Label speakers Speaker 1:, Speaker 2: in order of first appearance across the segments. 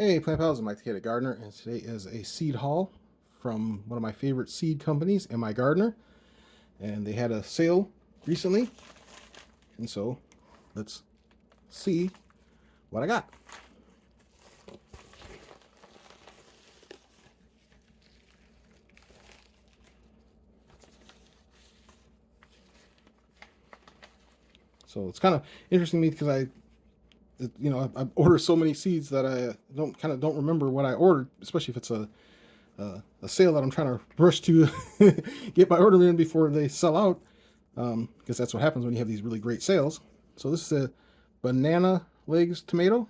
Speaker 1: Hey, Plant Pals, I'm MIGardener, and today is a seed haul from one of my favorite seed companies, MIGardener, and they had a sale recently, and so let's see what I got. So it's kind of interesting to me because I order so many seeds that I don't remember what I ordered, especially if it's a sale that I'm trying to rush to get my order in before they sell out, because that's what happens when you have these really great sales. So this is a banana legs tomato.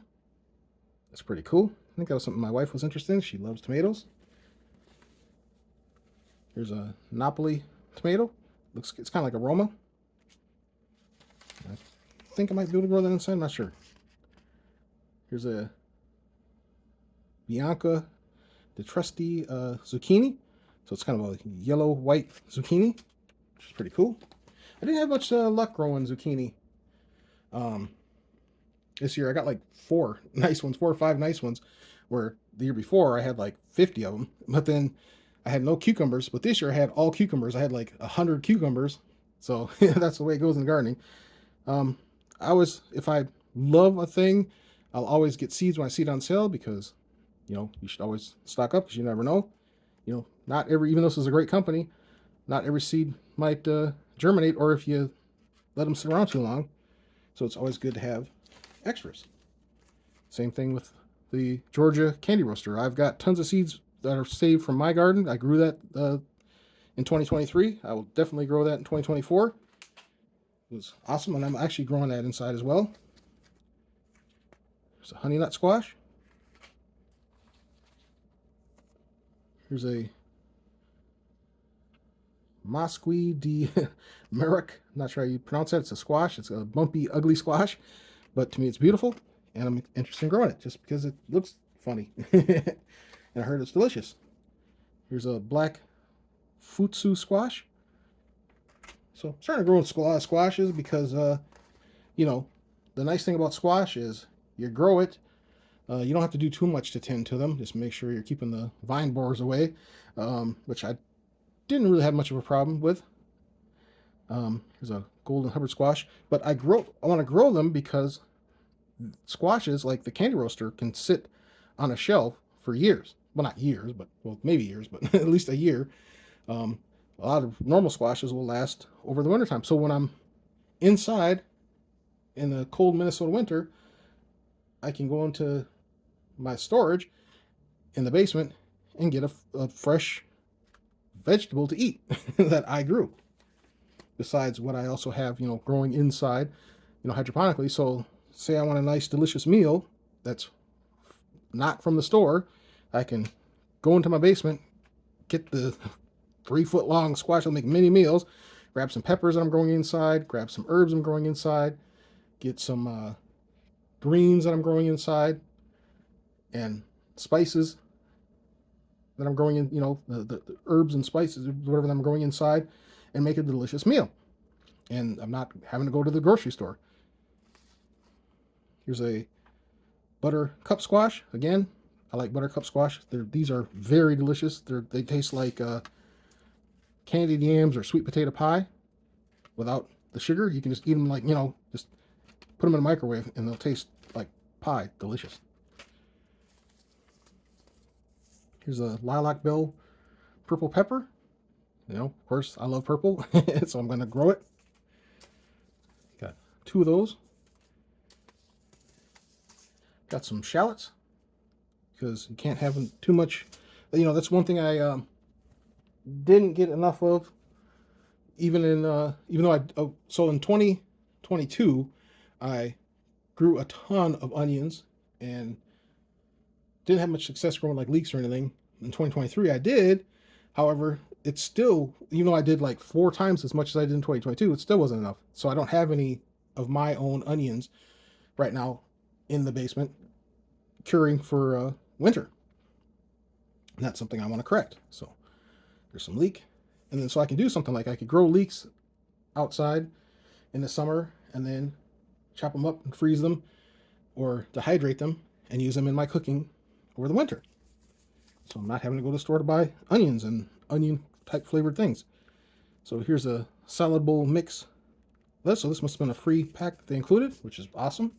Speaker 1: That's pretty cool. I think that was something my wife was interested in. She loves tomatoes. Here's a Napoli tomato. It's kind of like a Roma. I think I might be able to grow that inside. I'm not sure. Here's a Bianca the trusty zucchini. So it's kind of a yellow-white zucchini, which is pretty cool. I didn't have much luck growing zucchini this year. I got like four or five nice ones, where the year before I had like 50 of them. But then I had no cucumbers. But this year I had all cucumbers. I had like 100 cucumbers. So that's the way it goes in gardening. If I love a thing, I'll always get seeds when I see it on sale, because you should always stock up, because you never know. Not every, even though this is a great company, not every seed might germinate, or if you let them sit around too long. So it's always good to have extras. Same thing with the Georgia candy roaster. I've got tons of seeds that are saved from my garden. I grew that in 2023. I will definitely grow that in 2024. It was awesome, and I'm actually growing that inside as well. There's a honey nut squash. Here's a Mosqui de Merrick. I'm not sure how you pronounce that. It's a squash. It's a bumpy, ugly squash, but to me it's beautiful, and I'm interested in growing it just because it looks funny. And I heard it's delicious. Here's a black futsu squash. So I'm starting to grow a lot of squashes because, the nice thing about squash is you grow it. You don't have to do too much to tend to them. Just make sure you're keeping the vine borers away, which I didn't really have much of a problem with. Here's a golden Hubbard squash, but I want to grow them because squashes, like the candy roaster, can sit on a shelf for years. Well, not years, but maybe years, but at least a year. A lot of normal squashes will last over the wintertime. So when I'm inside in the cold Minnesota winter, I can go into my storage in the basement and get a fresh vegetable to eat that I grew. Besides what I also have, growing inside, hydroponically. So say I want a nice, delicious meal that's not from the store, I can go into my basement, get the 3-foot long squash. I'll make mini meals, grab some peppers that I'm growing inside, grab some herbs I'm growing inside, get some greens that I'm growing inside, and spices that I'm growing in, the herbs and spices, whatever that I'm growing inside, and make a delicious meal. And I'm not having to go to the grocery store. Here's a buttercup squash. Again, I like buttercup squash. These are very delicious. They taste like candied yams or sweet potato pie without the sugar. You can just eat them like, just put them in a microwave and they'll taste like pie. Delicious. Here's a lilac bell purple pepper. Of course, I love purple, so I'm going to grow it. Got 2 of those. Got some shallots, because you can't have too much. That's one thing I didn't get enough of. Even though so in 2022, I grew a ton of onions and didn't have much success growing like leeks or anything. In 2023, I did. However, it's still, even though I did like 4 times as much as I did in 2022, it still wasn't enough. So I don't have any of my own onions right now in the basement curing for winter. And that's something I want to correct. So there's some leek. And then so I can do something like I could grow leeks outside in the summer and then chop them up and freeze them or dehydrate them and use them in my cooking over the winter. So I'm not having to go to the store to buy onions and onion type flavored things. So here's a salad bowl mix. So this must have been a free pack that they included, which is awesome.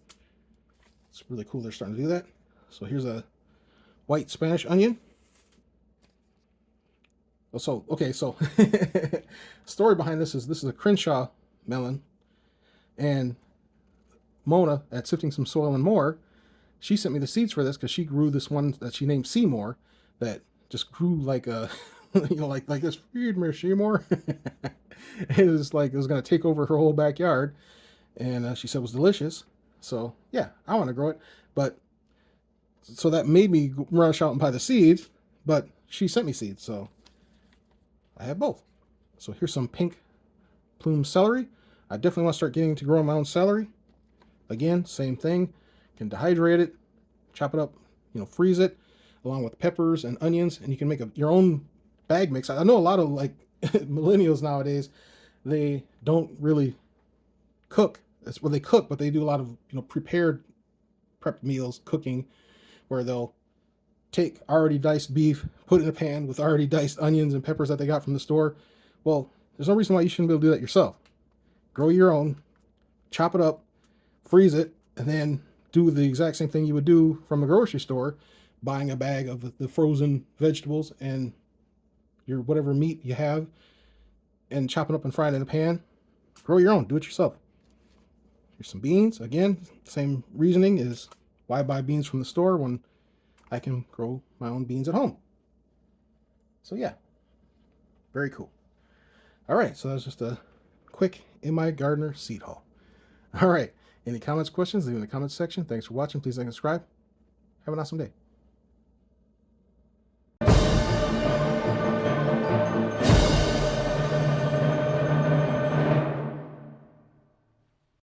Speaker 1: It's really cool they're starting to do that. So here's a white Spanish onion. So, okay, so story behind this is a Crenshaw melon, and Mona at Sifting Some Soil and More, she sent me the seeds for this because she grew this one that she named Seymour that just grew like a, like this weird Seymour. It was like it was going to take over her whole backyard, and she said it was delicious. So yeah, I want to grow it, but so that made me rush out and buy the seeds, but she sent me seeds, so I have both. So here's some pink plume celery. I definitely want to start getting to growing my own celery. Again, same thing. Can dehydrate it, chop it up, freeze it, along with peppers and onions, and you can make your own bag mix. I know a lot of like millennials nowadays, they don't really cook. Well, they cook, but they do a lot of prepared prep meals, cooking, where they'll take already diced beef, put it in a pan with already diced onions and peppers that they got from the store. Well, there's no reason why you shouldn't be able to do that yourself. Grow your own, chop it up, freeze it, and then do the exact same thing you would do from a grocery store, buying a bag of the frozen vegetables and your whatever meat you have, and chop it up and fry it in a pan. Grow your own, do it yourself. Here's some beans. Again, same reasoning is why buy beans from the store when I can grow my own beans at home. So yeah, very cool. All right, so that's just a quick MIGardener seed haul. All right, any comments, questions, leave in the comments section. Thanks for watching. Please like and subscribe. Have an awesome day.